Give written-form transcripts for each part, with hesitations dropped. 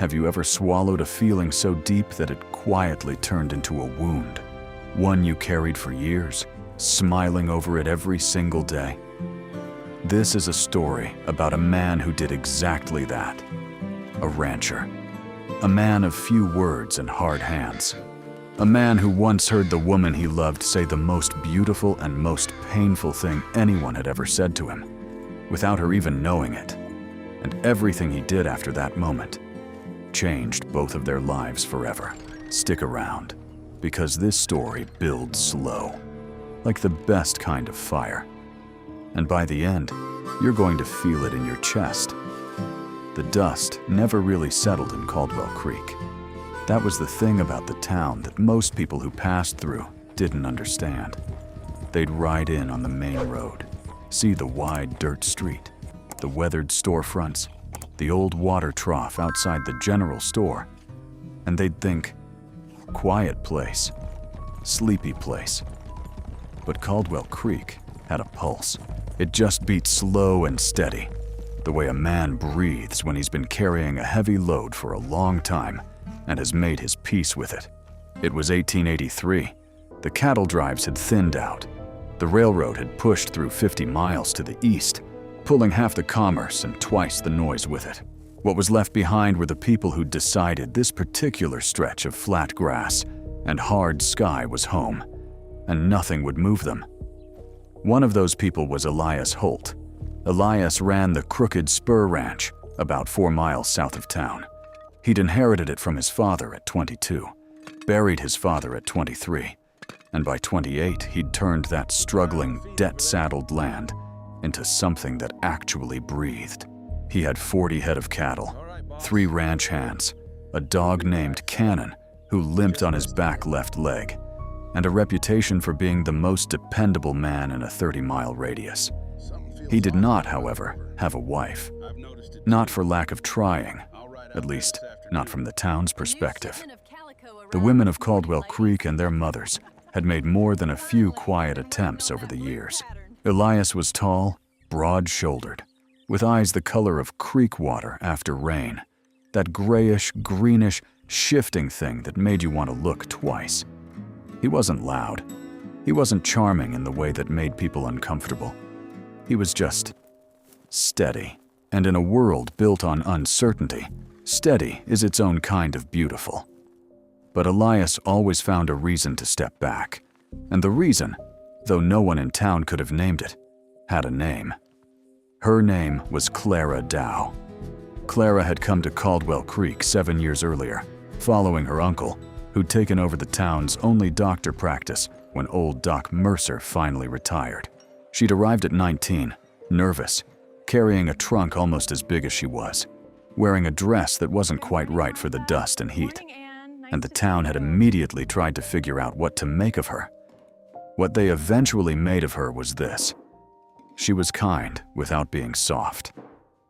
Have you ever swallowed a feeling so deep that it quietly turned into a wound? One you carried for years, smiling over it every single day? This is a story about a man who did exactly that. A rancher. A man of few words and hard hands. A man who once heard the woman he loved say the most beautiful and most painful thing anyone had ever said to him, without her even knowing it. And everything he did after that moment changed both of their lives forever. Stick around, because this story builds slow, like the best kind of fire. And by the end, you're going to feel it in your chest. The dust never really settled in Caldwell Creek. That was the thing about the town that most people who passed through didn't understand. They'd ride in on the main road, see the wide dirt street, the weathered storefronts, the old water trough outside the general store, and they'd think, quiet place, sleepy place. But Caldwell Creek had a pulse. It just beat slow and steady, the way a man breathes when he's been carrying a heavy load for a long time and has made his peace with it. It was 1883. The cattle drives had thinned out. The railroad had pushed through 50 miles to the east, pulling half the commerce and twice the noise with it. What was left behind were the people who decided this particular stretch of flat grass and hard sky was home, and nothing would move them. One of those people was Elias Holt. Elias ran the Crooked Spur Ranch, about 4 miles south of town. He'd inherited it from his father at 22, buried his father at 23, and by 28 he'd turned that struggling, debt-saddled land into something that actually breathed. He had 40 head of cattle, 3 ranch hands, a dog named Cannon who limped on his back left leg, and a reputation for being the most dependable man in a 30-mile radius. He did not, however, have a wife. Not for lack of trying, at least not from the town's perspective. The women of Caldwell Creek and their mothers had made more than a few quiet attempts over the years. Elias was tall, broad-shouldered, with eyes the color of creek water after rain, that grayish, greenish, shifting thing that made you want to look twice. He wasn't loud. He wasn't charming in the way that made people uncomfortable. He was just steady. And in a world built on uncertainty, steady is its own kind of beautiful. But Elias always found a reason to step back. And the reason, though no one in town could have named it, had a name. Her name was Clara Dowe. Clara had come to Caldwell Creek 7 years earlier, following her uncle, who'd taken over the town's only doctor practice when old Doc Mercer finally retired. She'd arrived at 19, nervous, carrying a trunk almost as big as she was, wearing a dress that wasn't quite right for the dust and heat. And the town had immediately tried to figure out what to make of her. What they eventually made of her was this. She was kind without being soft.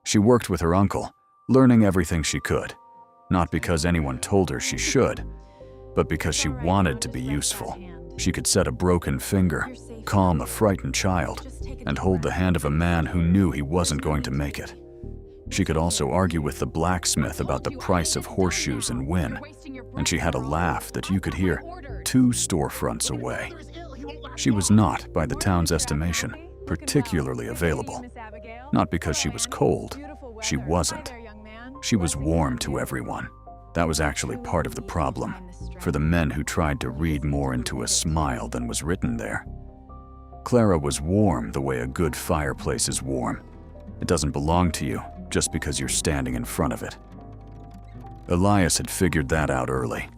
She worked with her uncle, learning everything she could, not because anyone told her she should, but because she wanted to be useful. She could set a broken finger, calm a frightened child, and hold the hand of a man who knew he wasn't going to make it. She could also argue with the blacksmith about the price of horseshoes and win, and she had a laugh that you could hear 2 storefronts away. She was not, by the town's estimation, particularly available. Not because she was cold, she wasn't. She was warm to everyone. That was actually part of the problem, for the men who tried to read more into a smile than was written there. Clara was warm the way a good fireplace is warm. It doesn't belong to you just because you're standing in front of it. Elias had figured that out early.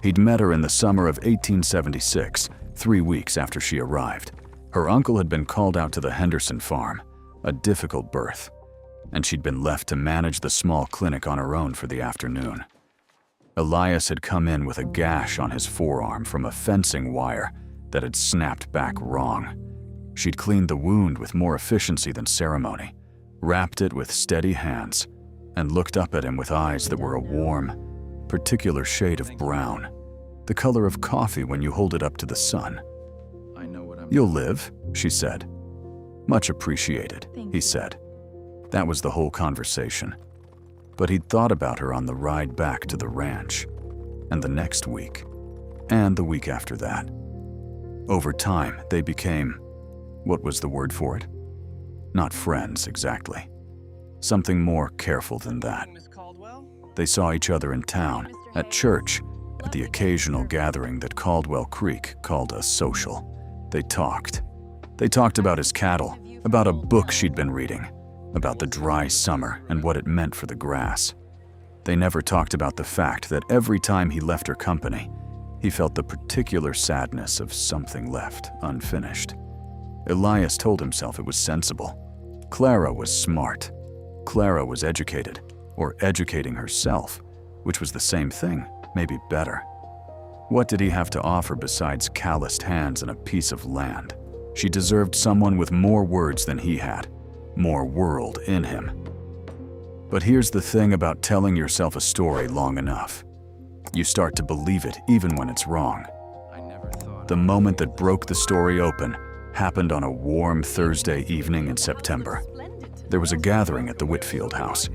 He'd met her in the summer of 1876, 3 weeks after she arrived. Her uncle had been called out to the Henderson farm, a difficult birth, and she'd been left to manage the small clinic on her own for the afternoon. Elias had come in with a gash on his forearm from a fencing wire that had snapped back wrong. She'd cleaned the wound with more efficiency than ceremony, wrapped it with steady hands, and looked up at him with eyes that were a warm, particular shade of brown, the color of coffee when you hold it up to the sun. "You'll live," she said. "Much appreciated," he said. That was the whole conversation. But he'd thought about her on the ride back to the ranch, and the next week, and the week after that. Over time, they became, what was the word for it? Not friends, exactly. Something more careful than that. They saw each other in town, at church, at the occasional gathering that Caldwell Creek called a social. They talked. They talked about his cattle, about a book she'd been reading, about the dry summer and what it meant for the grass. They never talked about the fact that every time he left her company, he felt the particular sadness of something left unfinished. Elias told himself it was sensible. Clara was smart. Clara was educated, or educating herself, which was the same thing, maybe better. What did he have to offer besides calloused hands and a piece of land? She deserved someone with more words than he had, more world in him. But here's the thing about telling yourself a story long enough. You start to believe it even when it's wrong. The moment that broke the story open happened on a warm Thursday evening in September. There was a gathering at the Whitfield house.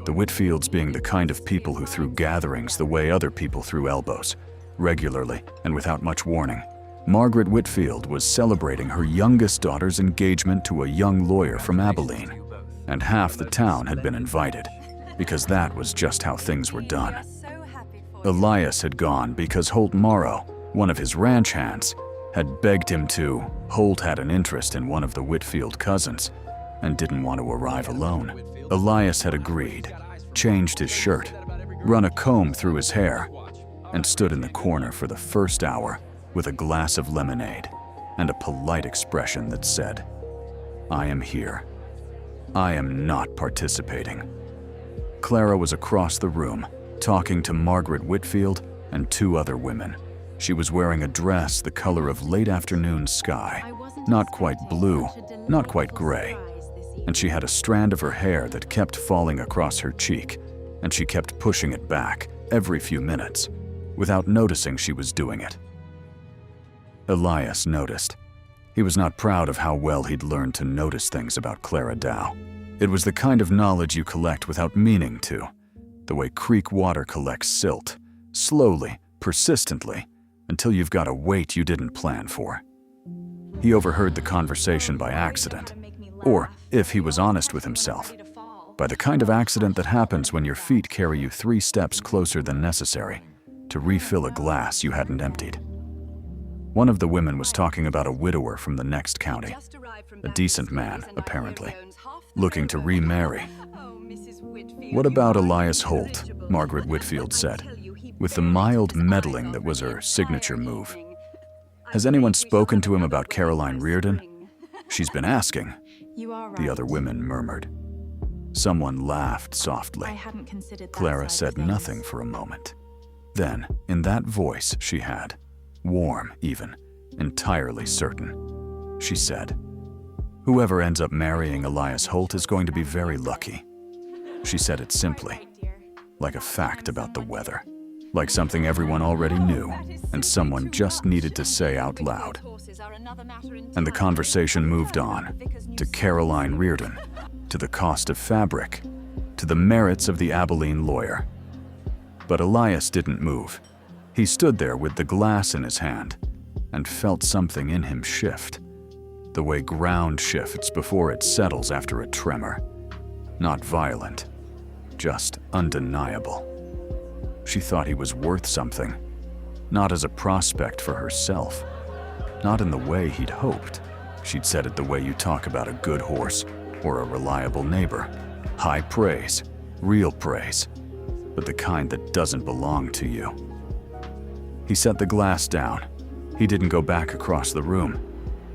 The Whitfields being the kind of people who threw gatherings the way other people threw elbows, regularly and without much warning. Margaret Whitfield was celebrating her youngest daughter's engagement to a young lawyer from Abilene, and half the town had been invited, because that was just how things were done. Elias had gone because Holt Morrow, one of his ranch hands, had begged him to. Holt had an interest in one of the Whitfield cousins and didn't want to arrive alone. Elias had agreed, changed his shirt, run a comb through his hair, and stood in the corner for the first hour with a glass of lemonade and a polite expression that said, "I am here. I am not participating." Clara was across the room, talking to Margaret Whitfield and two other women. She was wearing a dress the color of late afternoon sky, not quite blue, not quite gray. And she had a strand of her hair that kept falling across her cheek, and she kept pushing it back every few minutes, without noticing she was doing it. Elias noticed. He was not proud of how well he'd learned to notice things about Clara Dowe. It was the kind of knowledge you collect without meaning to, the way creek water collects silt, slowly, persistently, until you've got a weight you didn't plan for. He overheard the conversation by accident, or, if he was honest with himself, by the kind of accident that happens when your feet carry you 3 steps closer than necessary to refill a glass you hadn't emptied. One of the women was talking about a widower from the next county, a decent man, apparently, looking to remarry. "What about Elias Holt?" Margaret Whitfield said, with the mild meddling that was her signature move. "Has anyone spoken to him about Caroline Reardon?" "She's been asking," the other women murmured. Someone laughed softly. Clara said nothing for a moment. Then, in that voice she had, warm even, entirely certain, she said, "Whoever ends up marrying Elias Holt is going to be very lucky." She said it simply, like a fact about the weather, like something everyone already knew and someone just needed to say out loud. And the conversation moved on, to Caroline Reardon, to the cost of fabric, to the merits of the Abilene lawyer. But Elias didn't move. He stood there with the glass in his hand and felt something in him shift, the way ground shifts before it settles after a tremor. Not violent, just undeniable. She thought he was worth something, not as a prospect for herself, not in the way he'd hoped. She'd said it the way you talk about a good horse or a reliable neighbor. High praise, real praise, but the kind that doesn't belong to you. He set the glass down. He didn't go back across the room.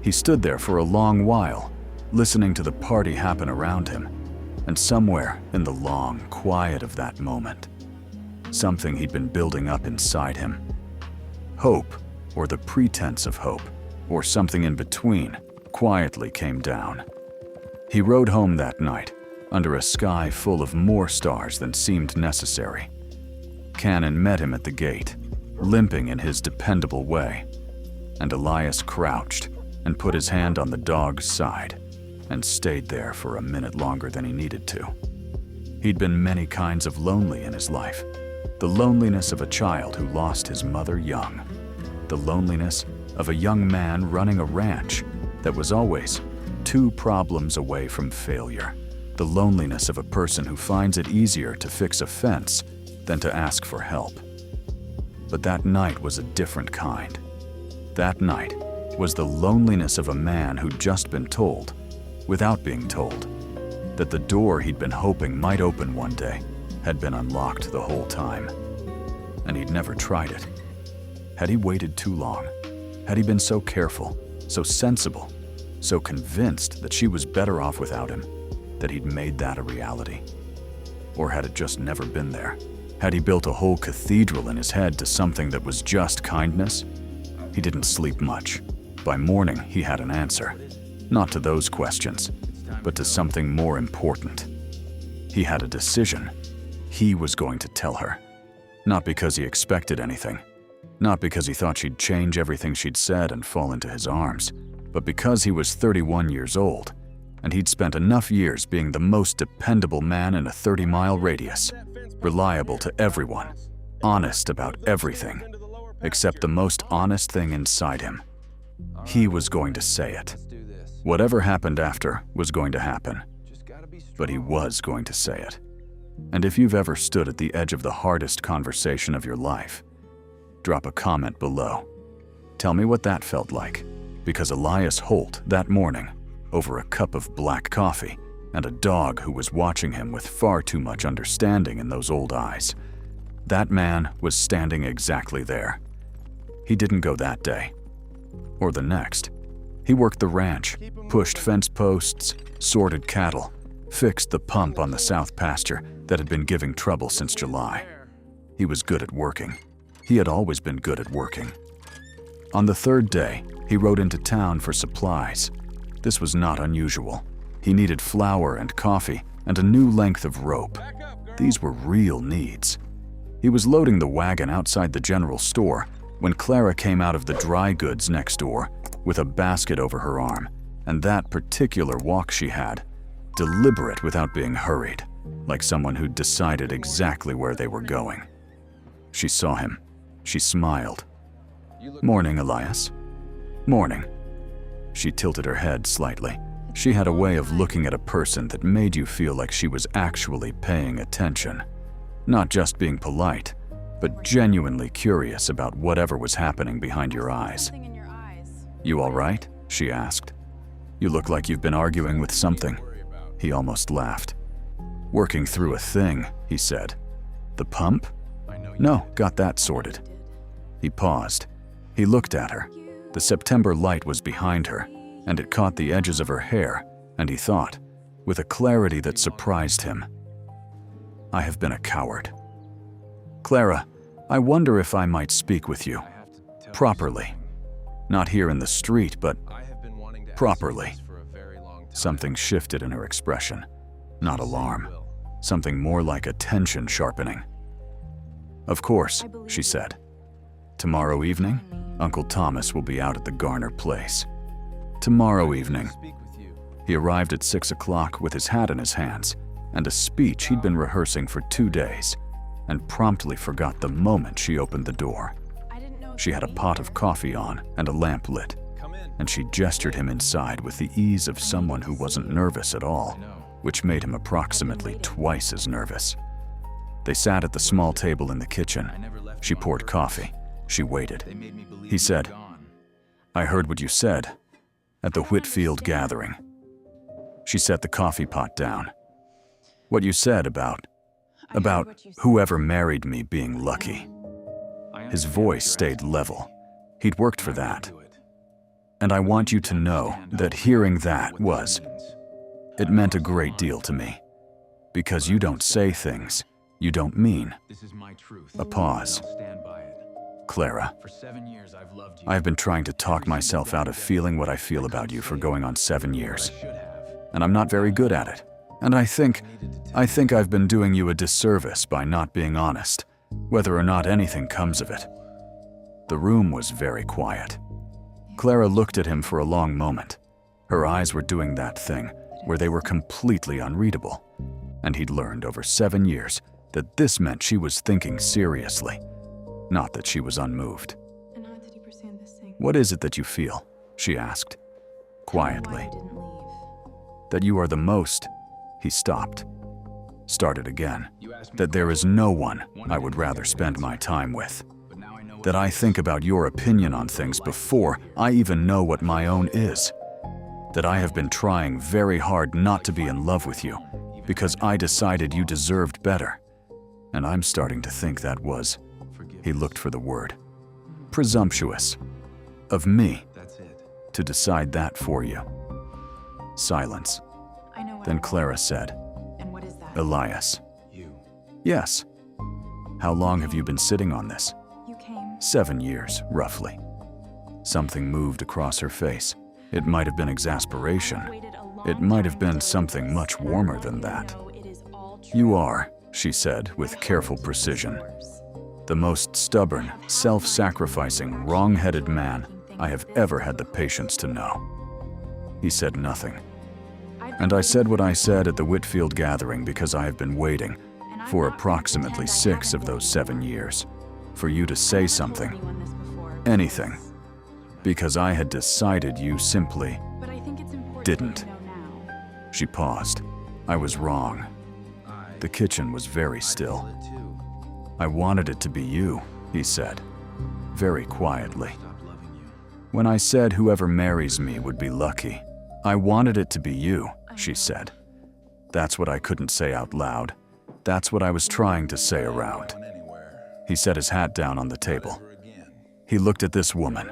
He stood there for a long while, listening to the party happen around him, and somewhere in the long quiet of that moment, something he'd been building up inside him. Hope, or the pretense of hope, or something in between, quietly came down. He rode home that night, under a sky full of more stars than seemed necessary. Cannon met him at the gate, limping in his dependable way, and Elias crouched and put his hand on the dog's side and stayed there for a minute longer than he needed to. He'd been many kinds of lonely in his life. The loneliness of a child who lost his mother young. The loneliness of a young man running a ranch that was always 2 problems away from failure. The loneliness of a person who finds it easier to fix a fence than to ask for help. But that night was a different kind. That night was the loneliness of a man who'd just been told, without being told, that the door he'd been hoping might open one day had been unlocked the whole time. And he'd never tried it. Had he waited too long? Had he been so careful, so sensible, so convinced that she was better off without him, that he'd made that a reality? Or had it just never been there? Had he built a whole cathedral in his head to something that was just kindness? He didn't sleep much. By morning, he had an answer. Not to those questions, but to something more important. He had a decision. He was going to tell her. Not because he expected anything. Not because he thought she'd change everything she'd said and fall into his arms, but because he was 31 years old, and he'd spent enough years being the most dependable man in a 30-mile radius, reliable to everyone, honest about everything, except the most honest thing inside him. He was going to say it. Whatever happened after was going to happen, but he was going to say it. And if you've ever stood at the edge of the hardest conversation of your life, drop a comment below. Tell me what that felt like, because Elias Holt that morning, over a cup of black coffee and a dog who was watching him with far too much understanding in those old eyes, that man was standing exactly there. He didn't go that day, or the next. He worked the ranch, pushed fence posts, sorted cattle, fixed the pump on the south pasture that had been giving trouble since July. He was good at working. He had always been good at working. On the 3rd day, he rode into town for supplies. This was not unusual. He needed flour and coffee and a new length of rope. These were real needs. He was loading the wagon outside the general store when Clara came out of the dry goods next door with a basket over her arm, and that particular walk she had, deliberate without being hurried, like someone who'd decided exactly where they were going. She saw him. She smiled. "Morning, Elias." "Morning." She tilted her head slightly. She had a way of looking at a person that made you feel like she was actually paying attention. Not just being polite, but genuinely curious about whatever was happening behind your eyes. "You all right?" she asked. "You look like you've been arguing with something." He almost laughed. "Working through a thing," he said. "The pump?" "No, got that sorted." He paused. He looked at her. The September light was behind her, and it caught the edges of her hair, and he thought, with a clarity that surprised him, "I have been a coward. Clara, I wonder if I might speak with you. Properly. Not here in the street, but properly." Something shifted in her expression. Not alarm. Something more like attention sharpening. "Of course," she said. "Tomorrow evening, Uncle Thomas will be out at the Garner place." Tomorrow evening. He arrived at 6 o'clock with his hat in his hands and a speech he'd been rehearsing for 2 days, and promptly forgot the moment she opened the door. She had a pot of coffee on and a lamp lit, and she gestured him inside with the ease of someone who wasn't nervous at all, which made him approximately twice as nervous. They sat at the small table in the kitchen. She poured coffee. She waited. He said, "I heard what you said at the Whitfield gathering." She set the coffee pot down. "What you said about whoever married me being lucky." His voice stayed level. He'd worked for that. "And I want you to know that hearing that it meant a great deal to me. Because you don't say things you don't mean." A pause. "Clara, I've been trying to talk myself out of feeling what I feel about you for going on 7 years. And I'm not very good at it. And I think I've been doing you a disservice by not being honest, whether or not anything comes of it." The room was very quiet. Clara looked at him for a long moment. Her eyes were doing that thing where they were completely unreadable. and he'd learned over 7 years that this meant she was thinking seriously, not that she was unmoved. "What is it that you feel?" she asked, quietly. "That you are the most..." He stopped, started again. "That there is no one I would rather spend my time with. That I think about your opinion on things before I even know what my own is. That I have been trying very hard not to be in love with you because I decided you deserved better. And I'm starting to think that was..." He looked for the word. "Presumptuous. Of me to decide that for you." Silence. Then Clara said, "Elias." "Yes." "How long have you been sitting on this?" 7 years, roughly." Something moved across her face. It might have been exasperation. It might have been something much warmer than that. "You are," she said with careful precision, "the most stubborn, self-sacrificing, wrong-headed man I have ever had the patience to know." He said nothing. "And I said what I said at the Whitfield gathering because I have been waiting for approximately 6 of those 7 years for you to say something, anything, because I had decided you simply didn't." She paused. "I was wrong." The kitchen was very still. "I wanted it to be you," he said, very quietly. "When I said whoever marries me would be lucky, I wanted it to be you," she said. "That's what I couldn't say out loud. That's what I was trying to say around." He set his hat down on the table. He looked at this woman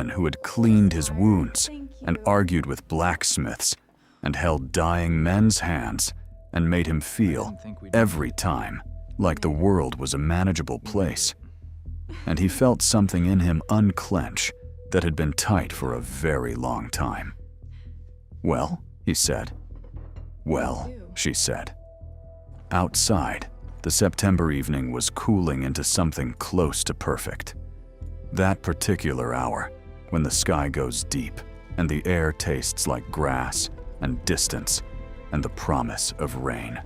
who had cleaned his wounds and argued with blacksmiths and held dying men's hands and made him feel, every time, like the world was a manageable place. And he felt something in him unclench that had been tight for a very long time. "Well," he said. "Well," she said. Outside, the September evening was cooling into something close to perfect. That particular hour, when the sky goes deep and the air tastes like grass and distance and the promise of rain.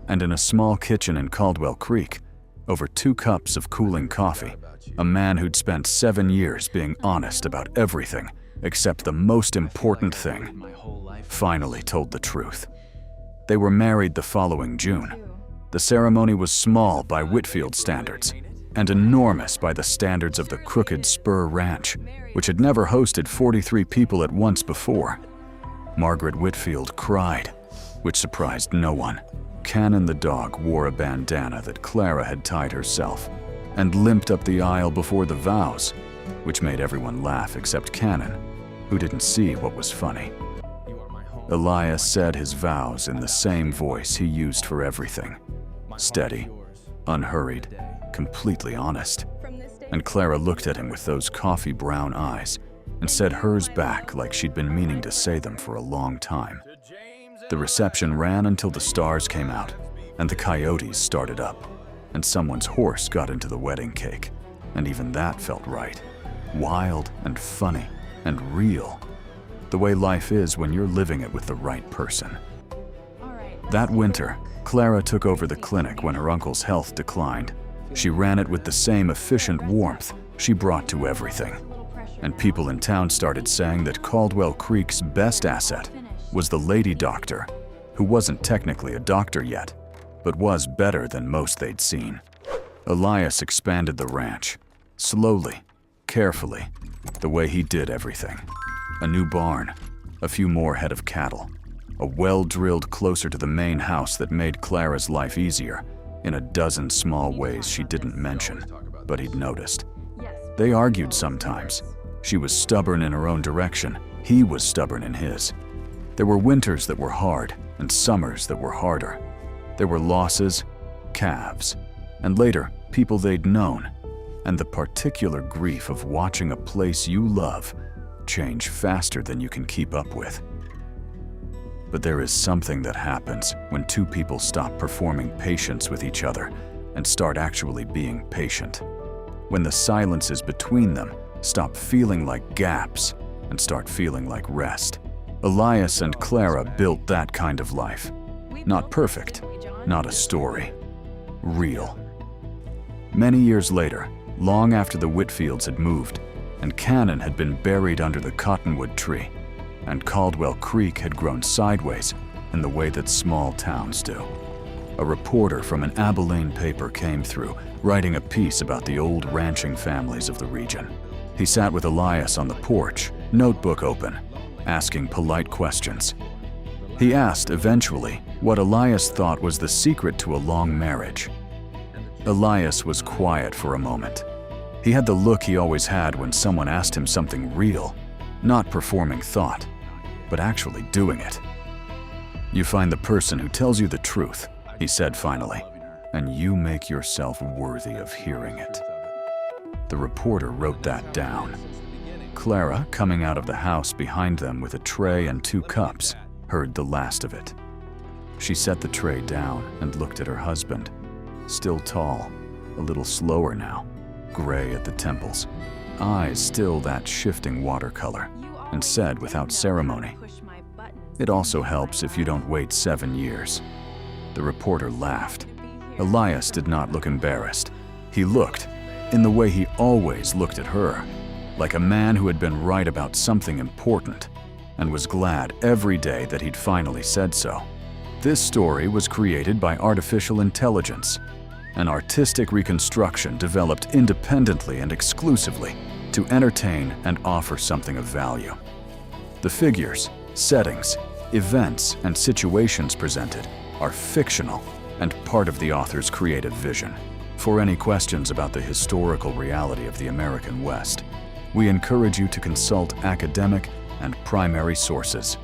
And in a small kitchen in Caldwell Creek, over 2 cups of cooling coffee, a man who'd spent 7 years being honest about everything except the most important thing, finally told the truth. They were married the following June. The ceremony was small by Whitfield standards and enormous by the standards of the Crooked Spur Ranch, which had never hosted 43 people at once before. Margaret Whitfield cried, which surprised no one. Cannon the dog wore a bandana that Clara had tied herself and limped up the aisle before the vows, which made everyone laugh except Cannon, who didn't see what was funny. Elias said his vows in the same voice he used for everything. Steady, unhurried, completely honest. And Clara looked at him with those coffee brown eyes and said hers back like she'd been meaning to say them for a long time. The reception ran until the stars came out and the coyotes started up and someone's horse got into the wedding cake, and even that felt right. Wild and funny and real. The way life is when you're living it with the right person. That winter, Clara took over the clinic when her uncle's health declined. She ran it with the same efficient warmth she brought to everything. And people in town started saying that Caldwell Creek's best asset was the lady doctor, who wasn't technically a doctor yet, but was better than most they'd seen. Elias expanded the ranch, slowly, carefully, the way he did everything. A new barn, a few more head of cattle, a well drilled closer to the main house that made Clara's life easier in a dozen small ways she didn't mention, but he'd noticed. They argued sometimes. She was stubborn in her own direction, he was stubborn in his. There were winters that were hard and summers that were harder. There were losses, calves, and later, people they'd known, and the particular grief of watching a place you love change faster than you can keep up with. But there is something that happens when 2 people stop performing patience with each other and start actually being patient. When the silences between them stop feeling like gaps and start feeling like rest. Elias and Clara built that kind of life. Not perfect, not a story. Real. Many years later, long after the Whitfields had moved, and Cannon had been buried under the cottonwood tree, and Caldwell Creek had grown sideways in the way that small towns do, a reporter from an Abilene paper came through, writing a piece about the old ranching families of the region. He sat with Elias on the porch, notebook open, asking polite questions. He asked, eventually, what Elias thought was the secret to a long marriage. Elias was quiet for a moment. He had the look he always had when someone asked him something real, not performing thought, but actually doing it. "You find the person who tells you the truth," he said finally, "and you make yourself worthy of hearing it." The reporter wrote that down. Clara, coming out of the house behind them with a tray and 2 cups, heard the last of it. She set the tray down and looked at her husband, still tall, a little slower now, gray at the temples, eyes still that shifting watercolor, and said without ceremony, "It also helps if you don't wait 7 years." The reporter laughed. Elias did not look embarrassed. He looked, in the way he always looked at her, like a man who had been right about something important, and was glad every day that he'd finally said so. This story was created by artificial intelligence, an artistic reconstruction developed independently and exclusively to entertain and offer something of value. The figures, settings, events, and situations presented are fictional and part of the author's creative vision. For any questions about the historical reality of the American West, we encourage you to consult academic and primary sources.